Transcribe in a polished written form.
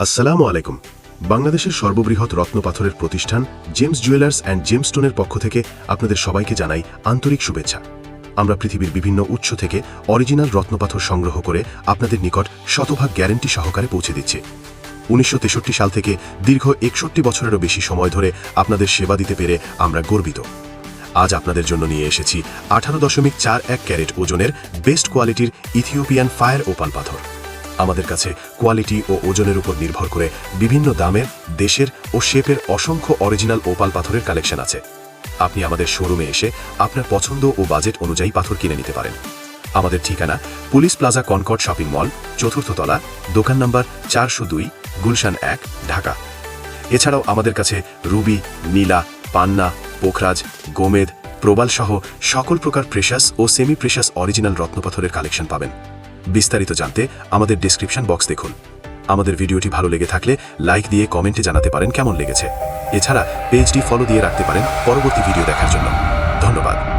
আসসালামু আলাইকুম। বাংলাদেশের সর্ববৃহৎ রত্নপাথরের প্রতিষ্ঠান জেমস জুয়েলার্স অ্যান্ড জেমস্টোনের পক্ষ থেকে আপনাদের সবাইকে জানাই আন্তরিক শুভেচ্ছা। আমরা পৃথিবীর বিভিন্ন উৎস থেকে অরিজিনাল রত্নপাথর সংগ্রহ করে আপনাদের নিকট শতভাগ গ্যারান্টি সহকারে পৌঁছে দিচ্ছি। 1963 সাল থেকে দীর্ঘ 61 বছরেরও বেশি সময় ধরে আপনাদের সেবা দিতে পেরে আমরা গর্বিত। আজ আপনাদের জন্য নিয়ে এসেছি 18.41 ক্যারেট ওজনের বেস্ট কোয়ালিটির ইথিওপিয়ান ফায়ার ওপাল পাথর। আমাদের কাছে কোয়ালিটি ও ওজনের উপর নির্ভর করে বিভিন্ন দামের, দেশের ও শেপের অসংখ্য অরিজিনাল ওপাল পাথরের কালেকশন আছে। আপনি আমাদের শোরুমে এসে আপনার পছন্দ ও বাজেট অনুযায়ী পাথর কিনে নিতে পারেন। আমাদের ঠিকানা police plaza Concord shopping mall, 4th তলা, দোকান নম্বর 402, গুলশান 1, ঢাকা। এছাড়াও আমাদের কাছে রুবি, নীলা, পান্না, পোখরাজ, গোমেদ, প্রবাল সহ সকল প্রকার প্রেশাস ও সেমি প্রেশাস অরিজিনাল রত্নপাথরের কালেকশন পাবেন। বিস্তারিত জানতে আমাদের ডেসক্রিপশন বক্স দেখুন। আমাদের ভিডিওটি ভালো লেগে থাকলে লাইক দিয়ে কমেন্টে জানাতে পারেন কেমন লেগেছে। এছাড়া পেজটি ফলো দিয়ে রাখতে পারেন পরবর্তী ভিডিও দেখার জন্য। ধন্যবাদ।